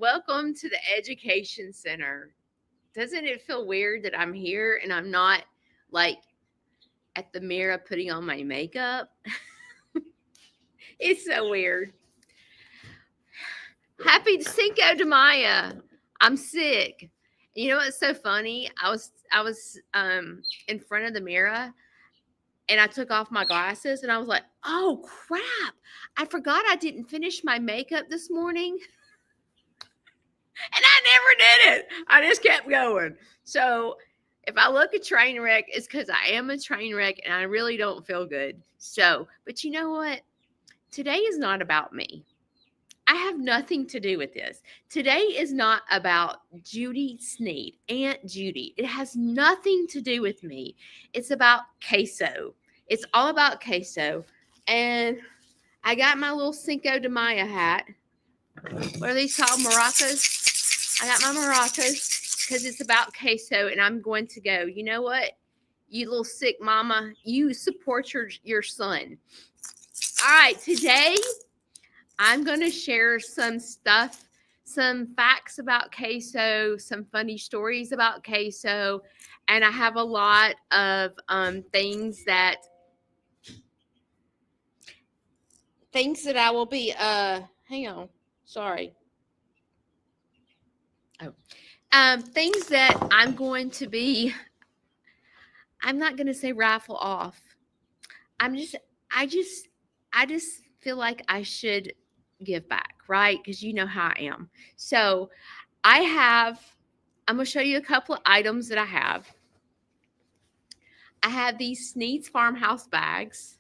welcome to the Education Center. Doesn't it feel weird that I'm here and I'm not like at the mirror putting on my makeup? It's so weird. Happy Cinco de Mayo. I'm sick. You know what's so funny? I was in front of the mirror and I took off my glasses and I was like, "Oh crap. I forgot I didn't finish my makeup this morning." And I never did it. I just kept going. So if I look a train wreck, it's because I am a train wreck and I really don't feel good. So, but you know what? Today is not about me. I have nothing to do with this. Today is not about Judy Sneed, Aunt Judy. It has nothing to do with me. It's about queso. It's all about queso. And I got my little Cinco de Mayo hat. What are these called? Maracas? I got my maracas because it's about queso, and I'm going to go, you know what? You little sick mama, you support your son. All right, today I'm going to share some stuff, some facts about queso, some funny stories about queso, and I have a lot of things that I will be, hang on, sorry. Things that I'm going to be, I'm not going to say raffle off. I just feel like I should give back, right? Because you know how I am. So I'm going to show you a couple of items that I have. I have these Sneed's Farmhouse bags.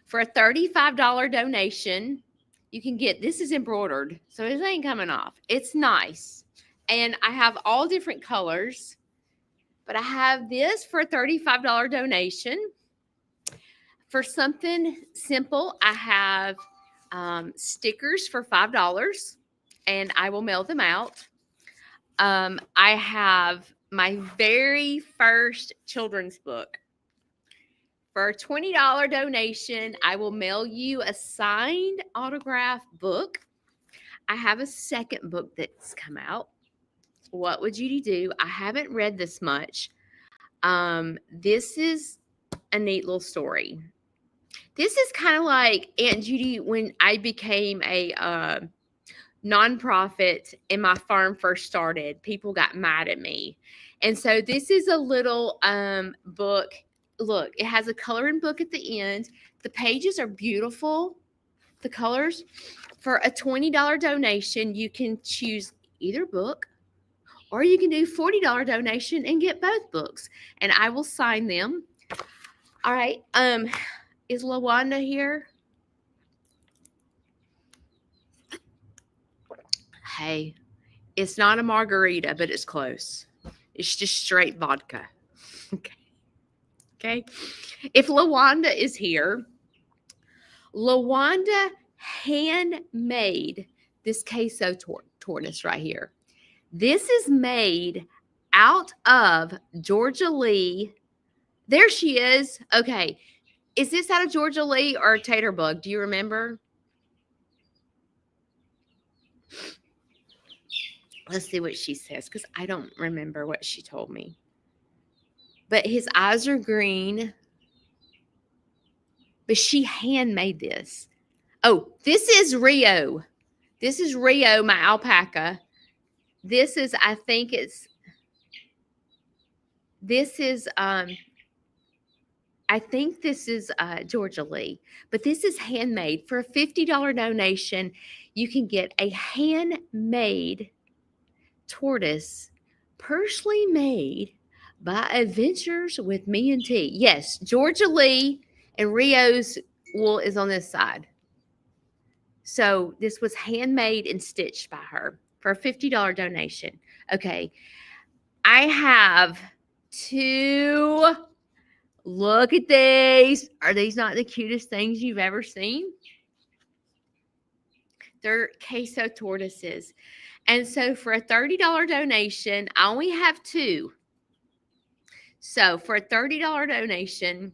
For a $35 donation, you can get, this is embroidered, so it ain't coming off. It's nice. And I have all different colors, but I have this for a $35 donation. For something simple, I have stickers for $5, and I will mail them out. I have my very first children's book. For a $20 donation, I will mail you a signed autograph book. I have a second book that's come out. What Would Judy Do? I haven't read this much. This is a neat little story. This is kind of like Aunt Judy when I became a nonprofit and my farm first started. People got mad at me. And so this is a little book. Look, it has a coloring book at the end. The pages are beautiful. The colors. For a $20 donation, you can choose either book, or you can do $40 donation and get both books, and I will sign them. All right. Is LaWanda here? Hey, it's not a margarita, but it's close. It's just straight vodka. Okay. If LaWanda is here, LaWanda handmade this queso tortoise right here. This is made out of Georgia Lee. There she is. Okay. Is this out of Georgia Lee or Tater Bug? Do you remember? Let's see what she says, because I don't remember what she told me. But his eyes are green. But she handmade this. Oh, this is Rio. This is Rio, my alpaca. This is, I think it's, this is, I think this is Georgia Lee, but this is handmade. For a $50 donation, you can get a handmade tortoise, personally made by Adventures with Me and T. Yes, Georgia Lee and Rio's wool is on this side. So this was handmade and stitched by her for a $50 donation. Okay, I have two. Look at these. Are these not the cutest things you've ever seen? They're queso tortoises. And so for a $30 donation, I only have two. So for a $30 donation,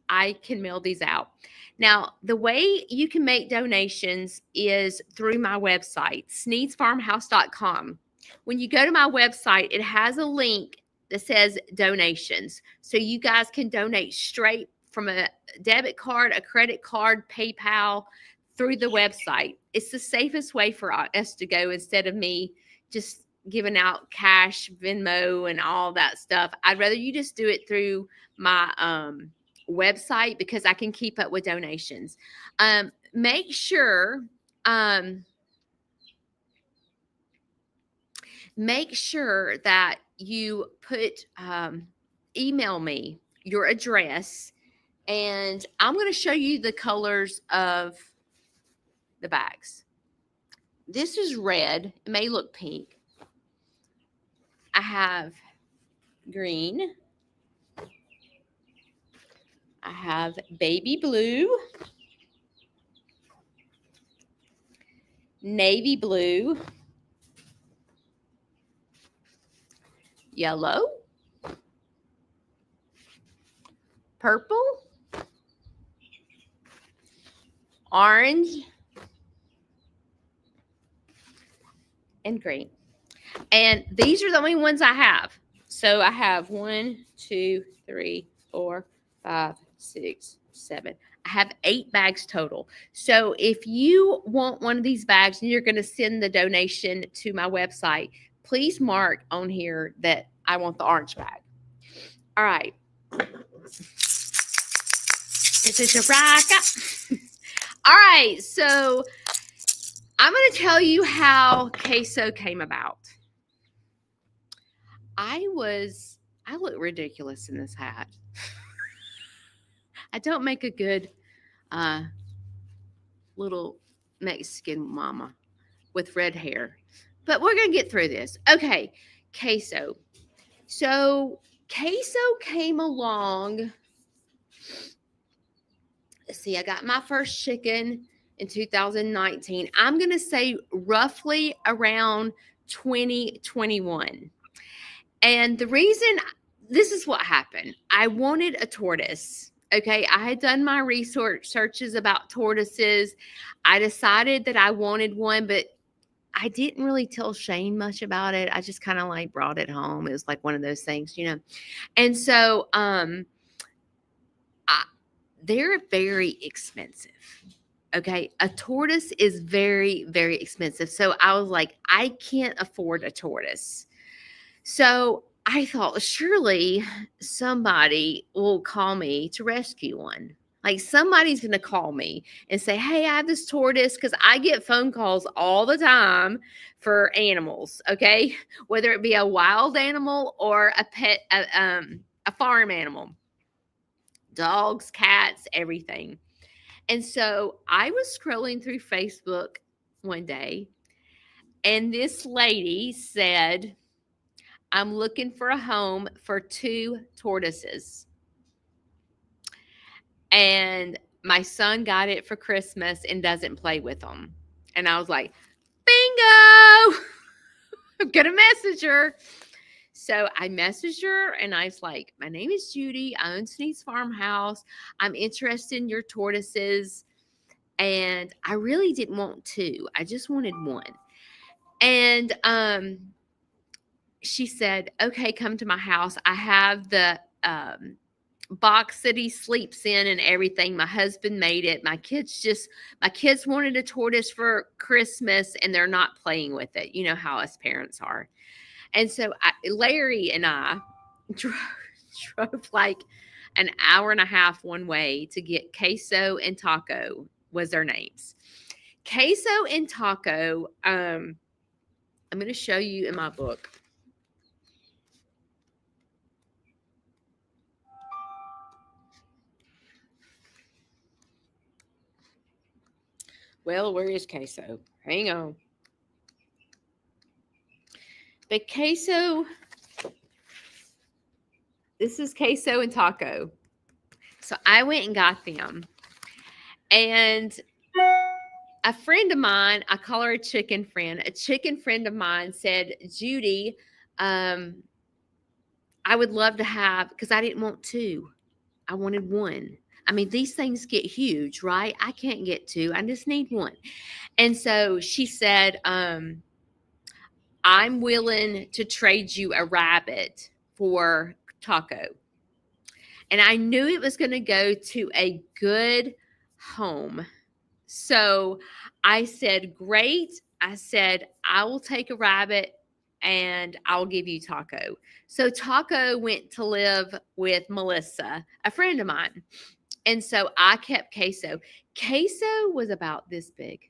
I can mail these out. Now, the way you can make donations is through my website, sneedsfarmhouse.com. When you go to my website, it has a link that says donations. So you guys can donate straight from a debit card, a credit card, PayPal, through the website. It's the safest way for us to go instead of me just giving out cash, Venmo, and all that stuff. I'd rather you just do it through my website because I can keep up with donations. Make sure that you put email me your address, and I'm going to show you the colors of the bags. This is red. It may look pink. I have green. I have baby blue, navy blue, yellow, purple, orange, and green. And these are the only ones I have. So I have 1, 2, 3, 4, 5, 6, 7. I have 8 bags total. So if you want one of these bags and you're going to send the donation to my website, please mark on here that I want the orange bag. All right. This is a raca. All right. So I'm going to tell you how Queso came about. I look ridiculous in this hat. I don't make a good little Mexican mama with red hair, but we're going to get through this. Okay, Queso. So Queso came along. Let's see, I got my first chicken in 2019. I'm going to say roughly around 2021. And the reason, this is what happened. I wanted a tortoise. Okay, I had done my research searches about tortoises. I decided that I wanted one, but I didn't really tell Shane much about it. I just kind of like brought it home. It was like one of those things, you know. And so they're very expensive. Okay, a tortoise is very, very expensive. So I was like, I can't afford a tortoise. So I thought, surely somebody will call me to rescue one. Like somebody's going to call me and say, hey, I have this tortoise, because I get phone calls all the time for animals, okay? Whether it be a wild animal or a pet, a farm animal. Dogs, cats, everything. And so I was scrolling through Facebook one day, and this lady said, I'm looking for a home for 2 tortoises. And my son got it for Christmas and doesn't play with them. And I was like, bingo! I'm going to message her. So I messaged her and I was like, my name is Judy. I own Sneed's Farmhouse. I'm interested in your tortoises. And I really didn't want 2. I just wanted 1. And she said, okay, come to my house. I have the box that he sleeps in and everything. My husband made it. My kids wanted a tortoise for Christmas and they're not playing with it. You know how us parents are. And so Larry and I drove like an hour and a half one way to get Queso and Taco was their names. Queso and Taco, I'm going to show you in my book. Well, where is Queso? Hang on. But Queso, this is Queso and Taco. So I went and got them. And a friend of mine, I call her a chicken friend of mine said, Judy, I would love to have, because I didn't want 2. I wanted 1. I mean, these things get huge, right? I can't get two. I just need one. And so she said, I'm willing to trade you a rabbit for Taco. And I knew it was going to go to a good home. So I said, great. I said, I will take a rabbit and I'll give you Taco. So Taco went to live with Melissa, a friend of mine. And so I kept Queso. Queso was about this big.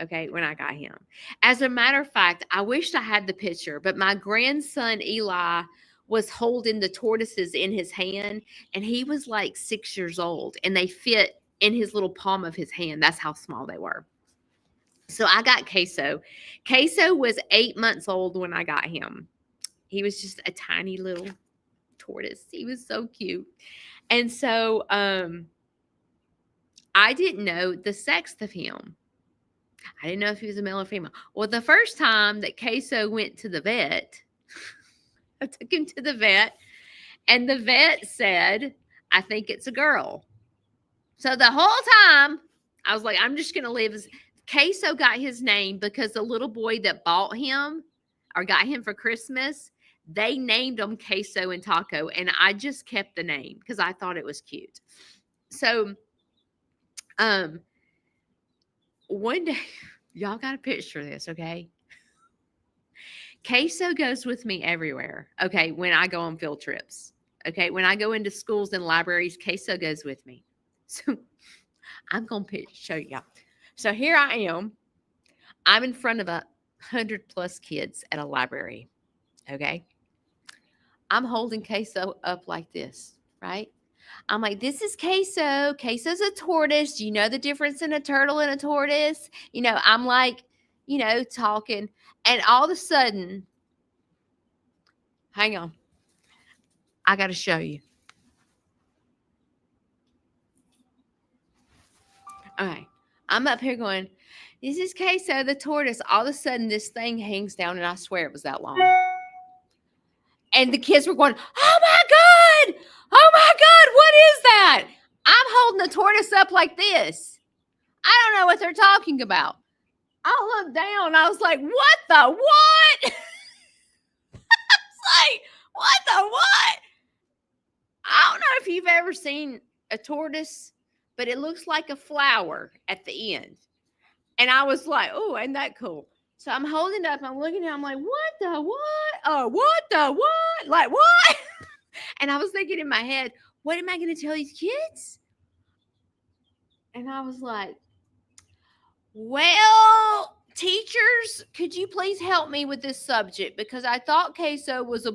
Okay, when I got him. As a matter of fact, I wished I had the picture, but my grandson Eli was holding the tortoises in his hand, and he was like 6 years old, and they fit in his little palm of his hand. That's how small they were. So I got Queso. Queso was 8 months old when I got him. He was just a tiny little tortoise. He was so cute. And so I didn't know the sex of him. I didn't know if he was a male or female. Well, the first time that Queso went to the vet, I took him to the vet, and the vet said, I think it's a girl. So the whole time, I was like, I'm just going to live as Queso got his name because the little boy that bought him or got him for Christmas, they named him Queso and Taco, and I just kept the name because I thought it was cute. So, one day, y'all got to picture this, okay? Queso goes with me everywhere, okay, when I go on field trips. Okay, when I go into schools and libraries, Queso goes with me. So I'm going to show y'all. So here I am. I'm in front of 100 plus kids at a library, okay? I'm holding Queso up like this, right? I'm like, this is Queso. Queso's a tortoise. Do you know the difference in a turtle and a tortoise? You know, I'm like, you know, talking. And all of a sudden, hang on. I got to show you. Okay. I'm up here going, this is Queso, the tortoise. All of a sudden, this thing hangs down, and I swear it was that long. And the kids were going, oh my God! Oh my God, what is that? I'm holding the tortoise up like this. I don't know what they're talking about. I looked down. I was like, what the what? It's like, what the what? I don't know if you've ever seen a tortoise, but it looks like a flower at the end. And I was like, oh, ain't that cool? So I'm holding it up. I'm looking at it. I'm like, what the what? Oh, what the what? Like, what? And I was thinking in my head, what am I going to tell these kids? And I was like, well, teachers, could you please help me with this subject? Because I thought Queso was a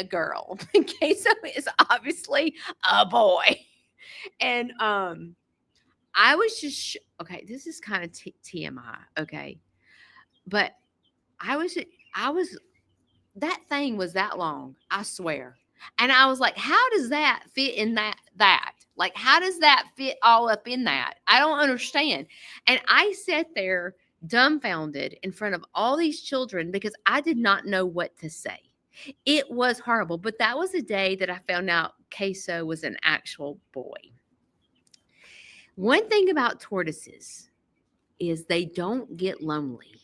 girl. Queso is obviously a boy. And I was just, okay, this is kind of TMI, okay? But that thing was that long, I swear. And I was like, how does that fit in that? Like, how does that fit all up in that? I don't understand. And I sat there dumbfounded in front of all these children because I did not know what to say. It was horrible. But that was the day that I found out Queso was an actual boy. One thing about tortoises is they don't get lonely.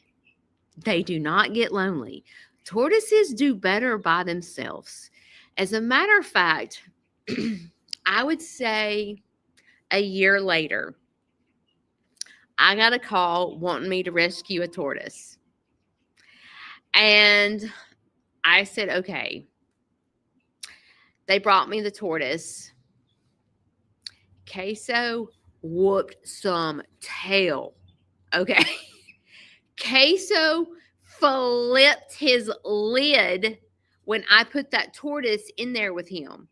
They do not get lonely. Tortoises do better by themselves. As a matter of fact, I would say a year later, I got a call wanting me to rescue a tortoise. And I said, okay. They brought me the tortoise. Queso whooped some tail. Okay. Queso flipped his lid when I put that tortoise in there with him.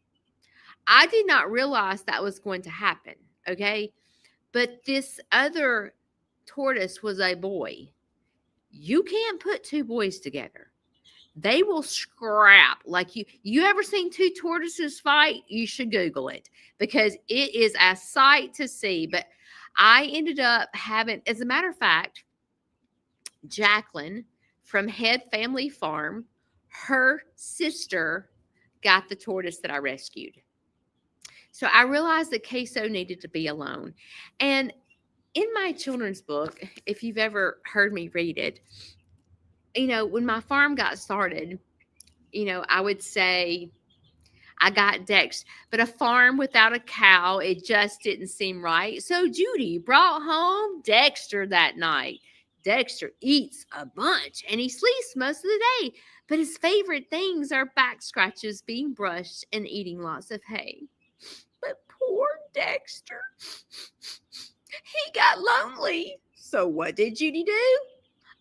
I did not realize that was going to happen, okay? But this other tortoise was a boy. You can't put two boys together. They will scrap. Like you ever seen two tortoises fight? You should Google it because it is a sight to see. But I ended up having, as a matter of fact, Jacqueline from Head Family Farm, her sister got the tortoise that I rescued. So I realized that Queso needed to be alone. And in my children's book, if you've ever heard me read it, when my farm got started, I would say I got Dexter, but a farm without a cow, it just didn't seem right. So Judy brought home Dexter that night. Dexter eats a bunch and he sleeps most of the day, but his favorite things are back scratches, being brushed, and eating lots of hay. But poor Dexter, he got lonely. So what did Judy do?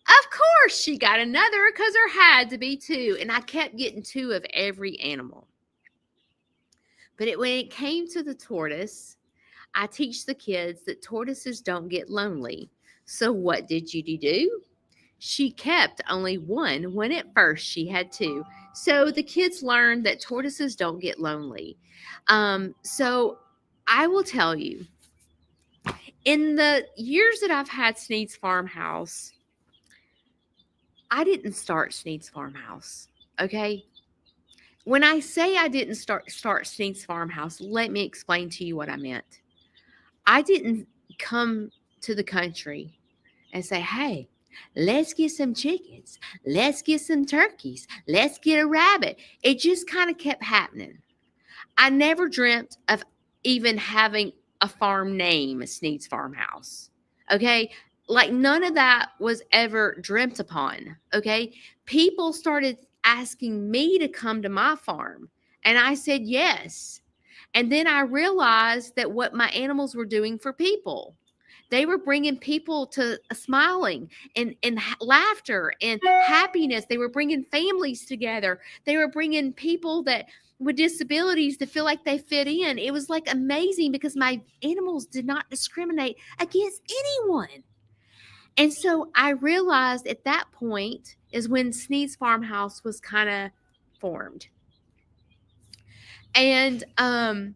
Of course, she got another because there had to be two, and I kept getting two of every animal. But when it came to the tortoise, I teach the kids that tortoises don't get lonely. So what did Judy do? She kept only one when at first she had two. So the kids learned that tortoises don't get lonely. So I will tell you, in the years that I've had Sneed's Farmhouse, I didn't start Sneed's Farmhouse, okay? When I say I didn't start Sneed's Farmhouse, let me explain to you what I meant. I didn't come to the country and say, hey, let's get some chickens. Let's get some turkeys. Let's get a rabbit. It just kind of kept happening. I never dreamt of even having a farm name, Sneed's Farmhouse. Okay? Like none of that was ever dreamt upon. Okay? People started asking me to come to my farm, and I said yes. And then I realized that what my animals were doing for people. They were bringing people to smiling and laughter and happiness. They were bringing families together. They were bringing people that with disabilities to feel like they fit in. It was like amazing because my animals did not discriminate against anyone. And so I realized at that point is when Sneed's Farmhouse was kind of formed. And I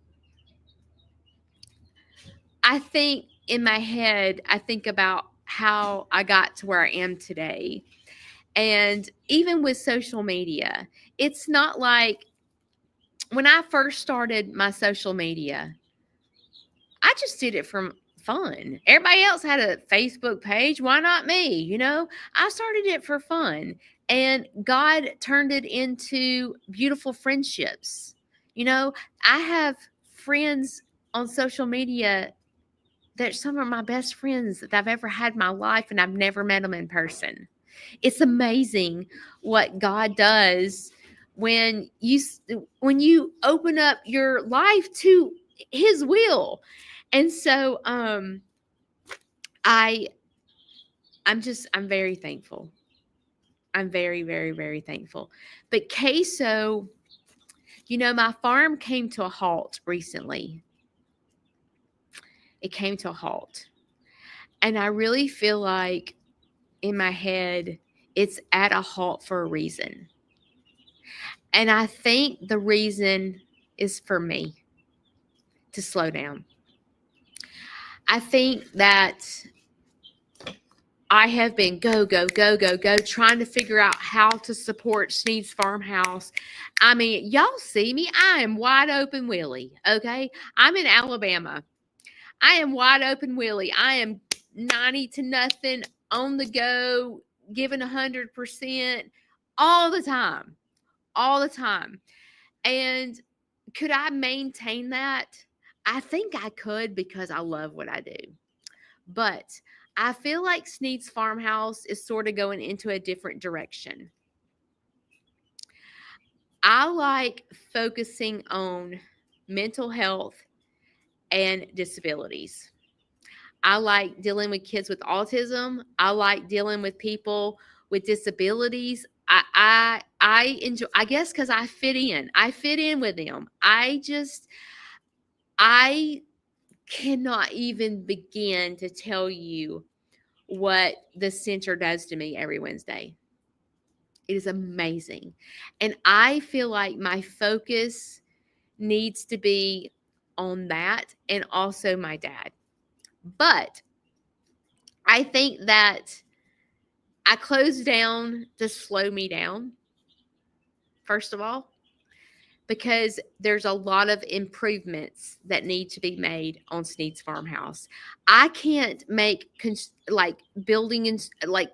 think in my head, I think about how I got to where I am today. And even with social media, it's not like when I first started my social media, I just did it for fun. Everybody else had a Facebook page. Why not me? I started it for fun. And God turned it into beautiful friendships. I have friends on social media. They're some of my best friends that I've ever had in my life, and I've never met them in person. It's amazing what God does when you open up your life to His will. And so I'm very thankful. I'm very, very, very thankful. But Queso, my farm came to a halt recently. It came to a halt. And I really feel like in my head, it's at a halt for a reason. And I think the reason is for me to slow down. I think that I have been go, trying to figure out how to support Sneed's Farmhouse. I mean, y'all see me. I am wide open Willie, okay? I'm in Alabama. I am wide open Willie. I am 90 to nothing, on the go, giving 100% all the time. All the time. And could I maintain that? I think I could because I love what I do. But I feel like Sneed's Farmhouse is sort of going into a different direction. I like focusing on mental health and disabilities. I like dealing with kids with autism. I like dealing with people with disabilities. I enjoy, I guess, because I fit in. I fit in with them. I cannot even begin to tell you what the center does to me every Wednesday. It is amazing. And I feel like my focus needs to be on that and also my dad. But I think that I closed down to slow me down, first of all. because there's a lot of improvements that need to be made on Sneed's farmhouse. I can't make like building and like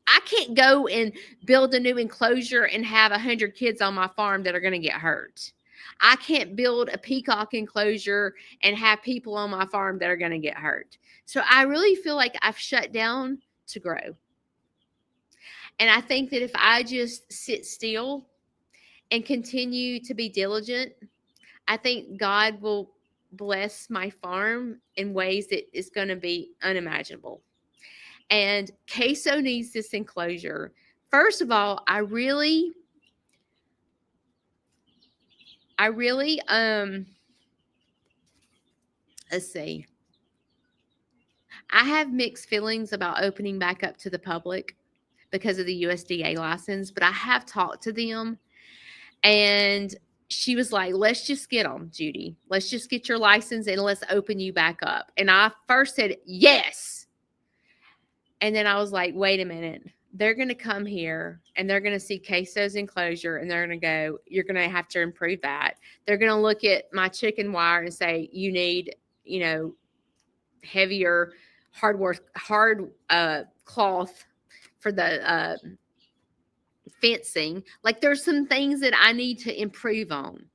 I can't go and build a new enclosure and have 100 kids on my farm that are going to get hurt. I can't build a peacock enclosure and have people on my farm that are going to get hurt. So I really feel like I've shut down to grow. And I think that if I just sit still and continue to be diligent, I think God will bless my farm in ways that is going to be unimaginable. And Queso needs this enclosure. First of all, I really let's see. I have mixed feelings about opening back up to the public because of the USDA license, but I have talked to them, and she was like, let's just get them, Judy. Let's just get your license and let's open you back up. And I first said, yes. And then I was like, wait a minute. They're going to come here and they're going to see Queso's enclosure and they're going to go, you're going to have to improve that. They're going to look at my chicken wire and say, you need, heavier hard cloth for the fencing. Like, there's some things that I need to improve on.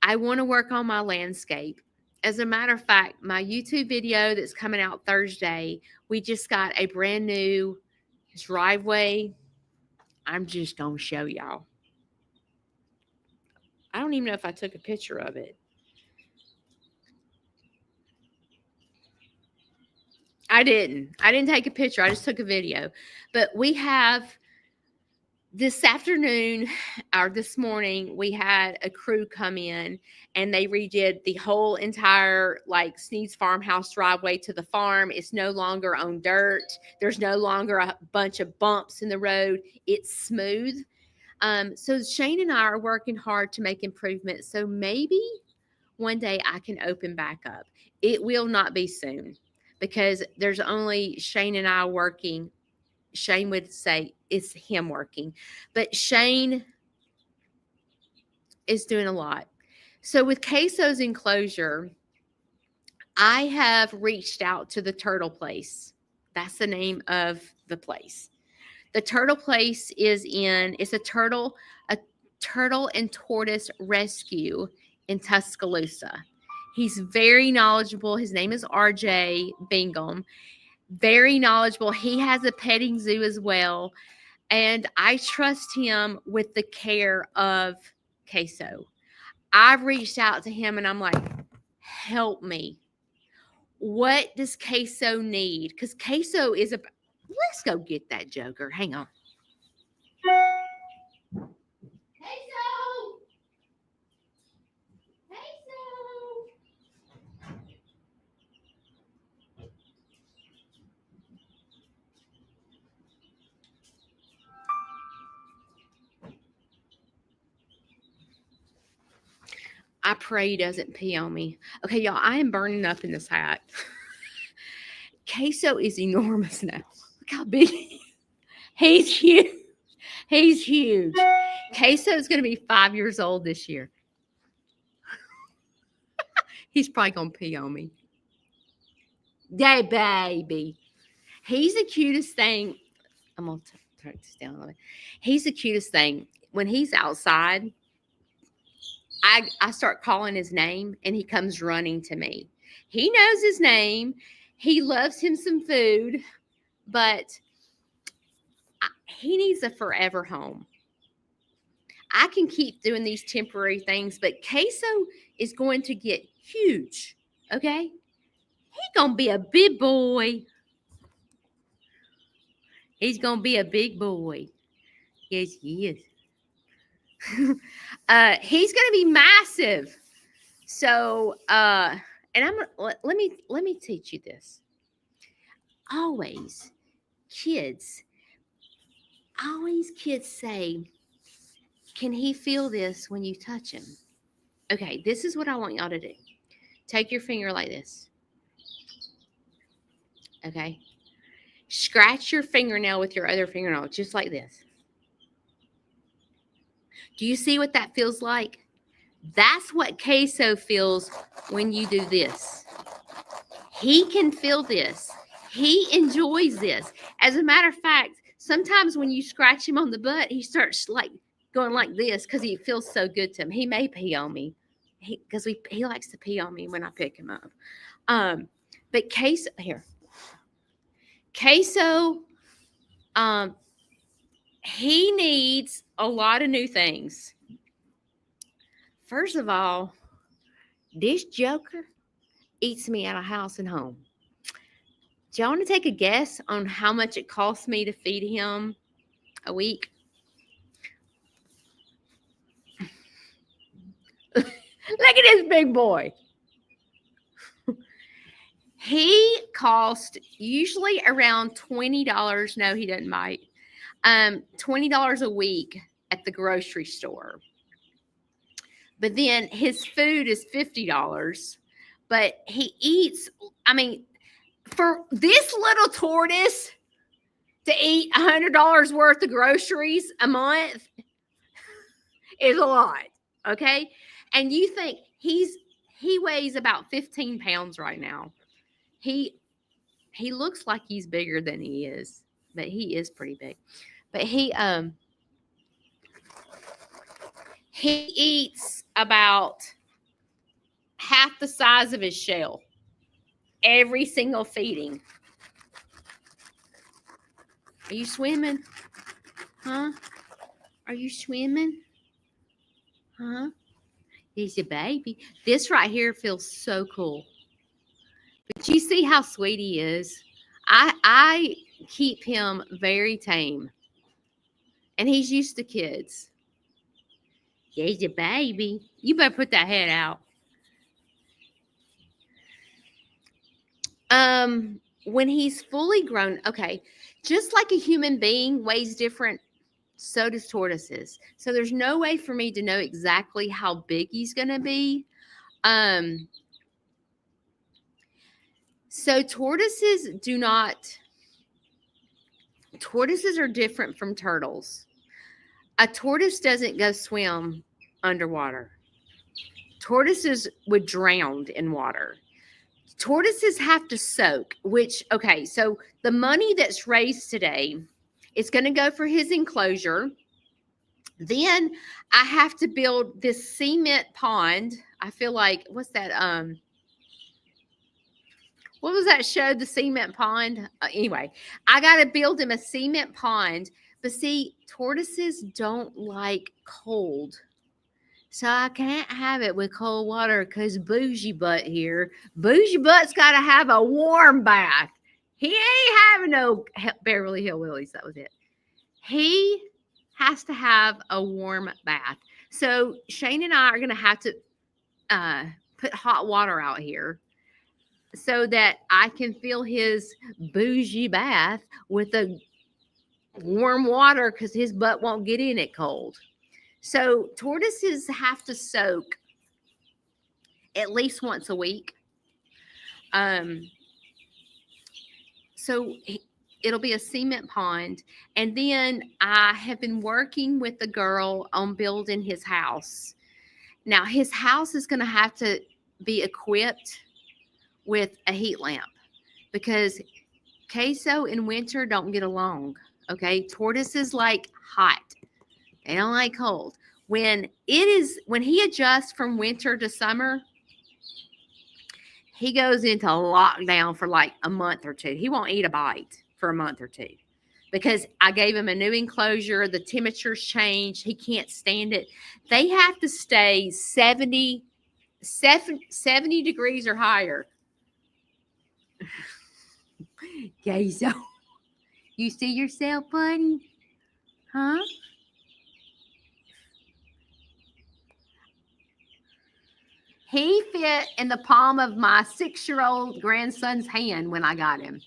I want to work on my landscape. As a matter of fact, my YouTube video that's coming out Thursday, we just got a brand new driveway. I'm just going to show y'all. I don't even know if I took a picture of it. I didn't take a picture. I just took a video. But we have this afternoon or this morning, we had a crew come in and they redid the whole entire Sneed's farmhouse driveway to the farm. It's no longer on dirt. There's no longer a bunch of bumps in the road. It's smooth. So Shane and I are working hard to make improvements. So maybe one day I can open back up. It will not be soon because there's only Shane and I working. Shane would say it's him working, but Shane is doing a lot. So with Queso's enclosure, I have reached out to the Turtle Place. That's the name of the place. The Turtle Place it's a turtle and tortoise rescue in Tuscaloosa. He's very knowledgeable. His name is RJ Bingham. Very knowledgeable. He has a petting zoo as well. And I trust him with the care of Queso. I've reached out to him and I'm like, help me. What does Queso need? Because Queso is let's go get that joker. Hang on. I pray he doesn't pee on me. Okay, y'all, I am burning up in this hat. Queso is enormous now. Look how big he is. He's huge. He's huge. Queso is going to be 5 years old this year. He's probably going to pee on me. Hey, baby. He's the cutest thing. I'm going to turn this down a little bit. He's the cutest thing. When he's outside, I start calling his name and he comes running to me. He knows his name. He loves him some food, but he needs a forever home. I can keep doing these temporary things, but Queso is going to get huge, okay? He's going to be a big boy. He's going to be a big boy. Yes, he is. He's going to be massive. So, and let me teach you this. Always kids say, can he feel this when you touch him? Okay, this is what I want y'all to do. Take your finger like this. Okay. Scratch your fingernail with your other fingernail, just like this. Do you see what that feels like? That's what Queso feels when you do this. He can feel this. He enjoys this. As a matter of fact, sometimes when you scratch him on the butt, he starts like going like this because he feels so good to him. He may pee on me because he likes to pee on me when I pick him up. But Queso, he needs a lot of new things. First of all, this joker eats me out of house and home. Do y'all want to take a guess on how much it costs me to feed him a week? Look at this big boy. He cost usually around $20. No, he doesn't bite. $20 a week at the grocery store. But then his food is $50. But he eats, for this little tortoise to eat $100 worth of groceries a month is a lot, okay? And you think he weighs about 15 pounds right now. He looks like he's bigger than he is, but he is pretty big. But he eats about half the size of his shell every single feeding. Are you swimming? Huh? Are you swimming? Huh? He's your baby. This right here feels so cool. But you see how sweet he is? I keep him very tame. And he's used to kids. He's your baby. You better put that head out. When he's fully grown, okay, just like a human being weighs different, so does tortoises. So there's no way for me to know exactly how big he's going to be. So tortoises are different from turtles. A tortoise doesn't go swim underwater. Tortoises would drown in water. Tortoises have to soak, so the money that's raised today is going to go for his enclosure. Then I have to build this cement pond. I feel like, what's that? What was that show, The Cement Pond? Anyway, I got to build him a cement pond. But see, tortoises don't like cold. So I can't have it with cold water because Bougie Butt here. Bougie Butt's got to have a warm bath. He ain't having no Beverly Hillbillies. That was it. He has to have a warm bath. So Shane and I are going to have to put hot water out here so that I can fill his bougie bath with the warm water because his butt won't get in it cold. So tortoises have to soak at least once a week. So it'll be a cement pond. And then I have been working with the girl on building his house. Now, his house is going to have to be equipped with a heat lamp because Queso in winter don't get along. Okay, tortoises like hot. They don't like cold. When he adjusts from winter to summer, he goes into lockdown for like a month or two. He won't eat a bite for a month or two because I gave him a new enclosure. The temperatures changed. He can't stand it. They have to stay 70 degrees or higher. Queso, you see yourself, buddy? Huh? He fit in the palm of my 6-year-old grandson's hand when I got him.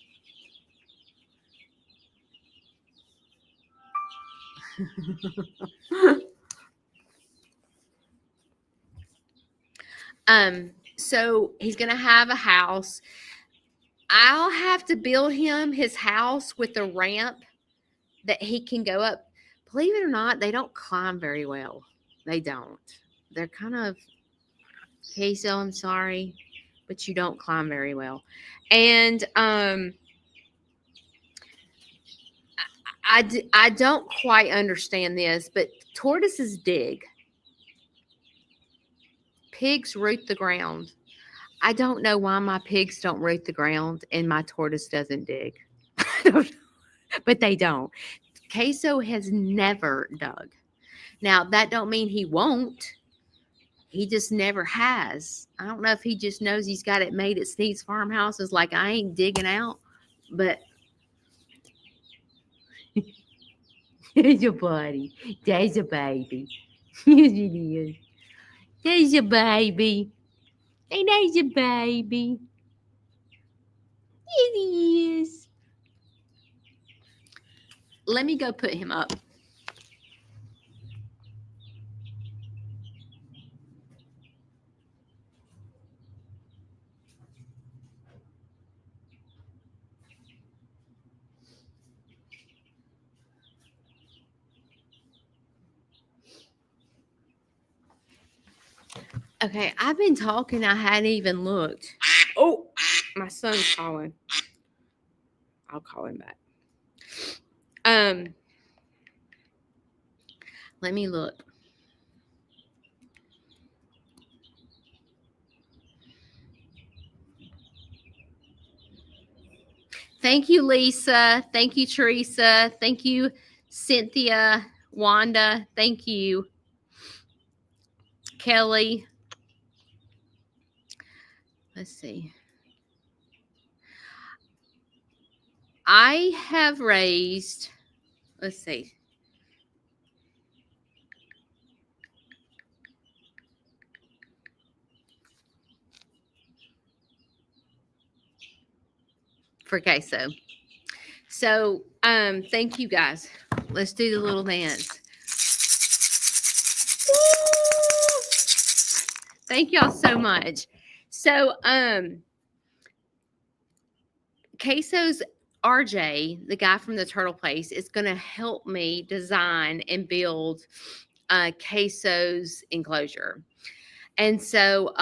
So he's going to have a house. I'll have to build him his house with a ramp that he can go up. Believe it or not, they don't climb very well. They don't. they're kind of, Queso, I'm sorry, but you don't climb very well. And I don't quite understand this, but tortoises dig. Pigs root the ground. I don't know why my pigs don't root the ground and my tortoise doesn't dig. But they don't. Queso has never dug. Now, that don't mean he won't. He just never has. I don't know if he just knows he's got it made at Sneed's Farmhouse. It's like, I ain't digging out. But there's your buddy. There's your baby. Yes, it is. There's your baby. Hey, there's your baby. Yes, he is. Let me go put him up. Okay, I've been talking. I hadn't even looked. Oh, my son's calling. I'll call him back. Let me look. Thank you, Lisa. Thank you, Teresa. Thank you, Cynthia, Wanda. Thank you, Kelly. Let's see. I have raised, let's see. For queso. So, thank you guys. Let's do the little dance. Woo! Thank y'all so much. So, Queso's RJ, the guy from the Turtle Place, is going to help me design and build Queso's enclosure. And so,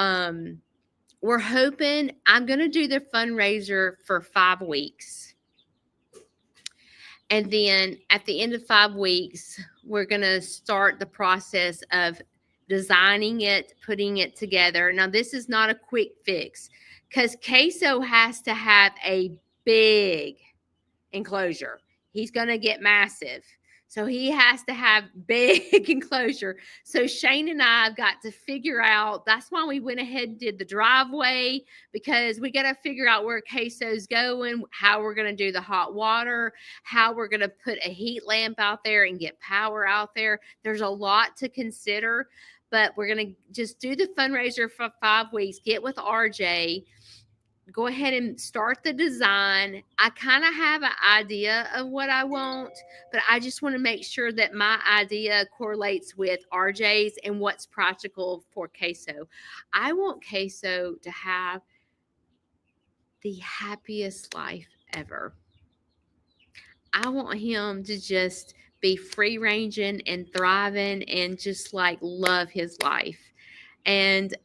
we're hoping I'm going to do the fundraiser for 5 weeks. And then at the end of 5 weeks, we're going to start the process of designing it, putting it together. Now, this is not a quick fix because Queso has to have a big enclosure. He's going to get massive. So he has to have big enclosure. So Shane and I have got to figure out, that's why we went ahead and did the driveway, because we got to figure out where Queso's going, how we're going to do the hot water, how we're going to put a heat lamp out there and get power out there. There's a lot to consider, but we're going to just do the fundraiser for 5 weeks, get with RJ, go ahead and start the design. I kind of have an idea of what I want, but I just want to make sure that my idea correlates with RJ's and what's practical for Queso. I want Queso to have the happiest life ever. I want him to just be free ranging and thriving and just like love his life. And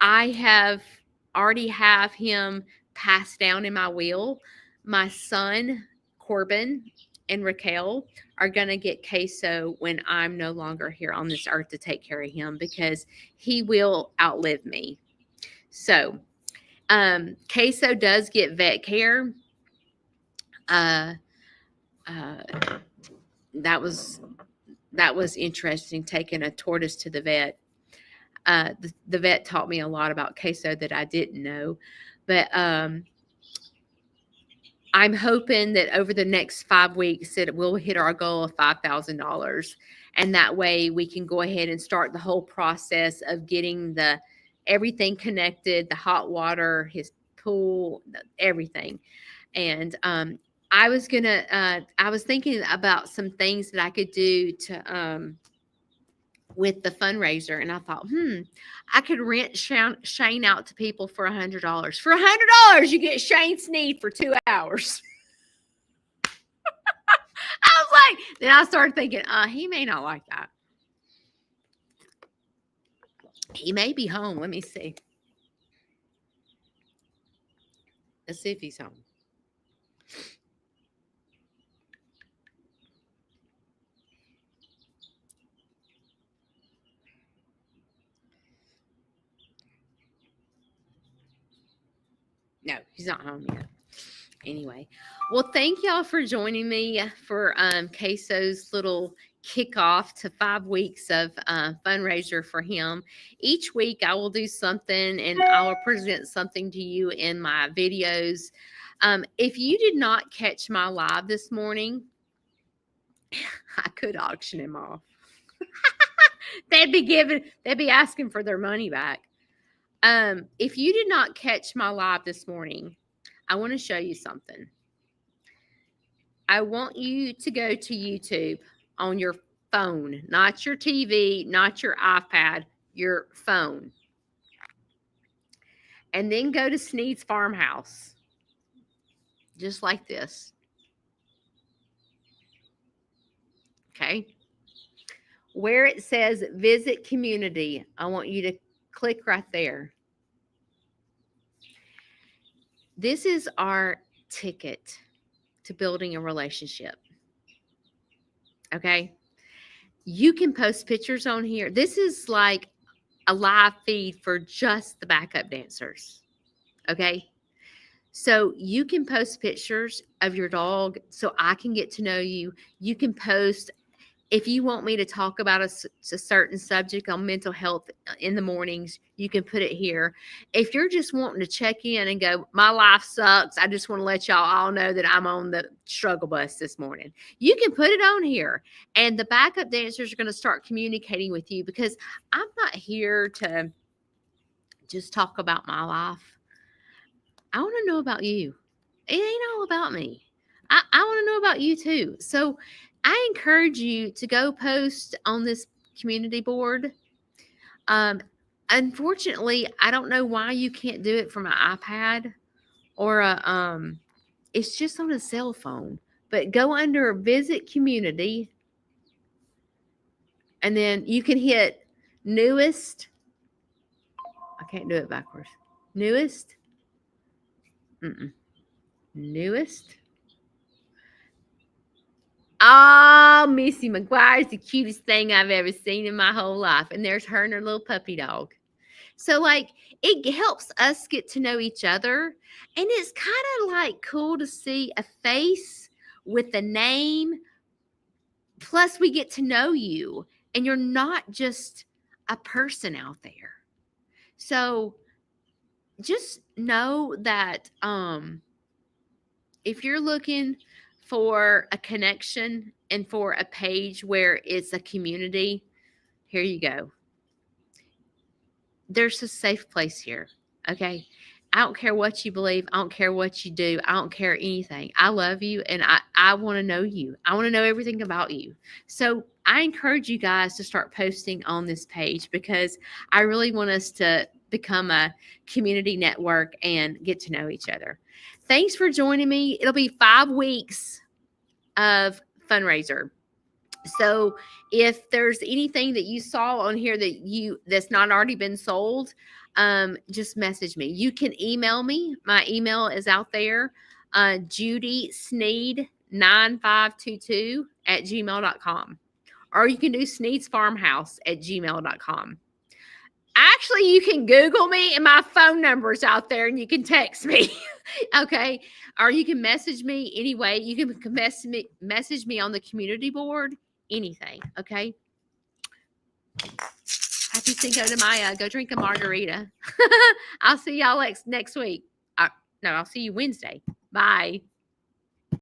I already have him passed down in my will. My son, Corbin, and Raquel are going to get Queso when I'm no longer here on this earth to take care of him, because he will outlive me. So, Queso does get vet care. That was interesting, taking a tortoise to the vet. The vet taught me a lot about Queso that I didn't know, but I'm hoping that over the next 5 weeks that we'll hit our goal of $5,000, and that way we can go ahead and start the whole process of getting everything connected, the hot water, his pool, everything. And I was thinking about some things that I could do to with the fundraiser, and I thought, I could rent Shane out to people for $100. For $100, you get Shane Sneed for 2 hours. I was like, then I started thinking, he may not like that. He may be home. Let me see. Let's see if he's home. No, he's not home yet. Anyway, well, thank y'all for joining me for Queso's little kickoff to 5 weeks of fundraiser for him. Each week I will do something and I will present something to you in my videos. If you did not catch my live this morning, I could auction him off. they'd be asking for their money back. If you did not catch my live this morning, I want to show you something. I want you to go to YouTube on your phone, not your TV, not your iPad, your phone. And then go to Sneed's Farmhouse. Just like this. Okay. Where it says visit community, I want you to click right there. This is our ticket to building a relationship. Okay. You can post pictures on here. This is like a live feed for just the backup dancers. Okay. So you can post pictures of your dog so I can get to know you. You can post if you want me to talk about a certain subject on mental health in the mornings, you can put it here. If you're just wanting to check in and go, my life sucks, I just want to let y'all all know that I'm on the struggle bus this morning, you can put it on here. And the backup dancers are going to start communicating with you because I'm not here to just talk about my life. I want to know about you. It ain't all about me. I want to know about you too. So I encourage you to go post on this community board. Unfortunately, I don't know why you can't do it from an iPad or it's just on a cell phone. But go under visit community and then you can hit newest. I can't do it backwards. Newest. Newest. Oh, Missy McGuire is the cutest thing I've ever seen in my whole life. And there's her and her little puppy dog. So, like, it helps us get to know each other. And it's kind of like cool to see a face with a name. Plus, we get to know you. And you're not just a person out there. So, just know that if you're looking for a connection and for a page where it's a community, here you go. There's a safe place here. Okay. I don't care what you believe. I don't care what you do. I don't care anything. I love you and I want to know you. I want to know everything about you. So I encourage you guys to start posting on this page because I really want us to become a community network and get to know each other. Thanks for joining me. It'll be 5 weeks of fundraiser. So if there's anything that you saw on here that's not already been sold, just message me. You can email me. My email is out there, judysneed9522@gmail.com. Or you can do sneedsfarmhouse@gmail.com. Actually, you can Google me and my phone number's out there and you can text me. Okay. Or you can message me anyway. You can message me on the community board, anything. Okay. Happy Cinco de Mayo. Go drink a margarita. I'll see y'all next week. No, I'll see you Wednesday. Bye.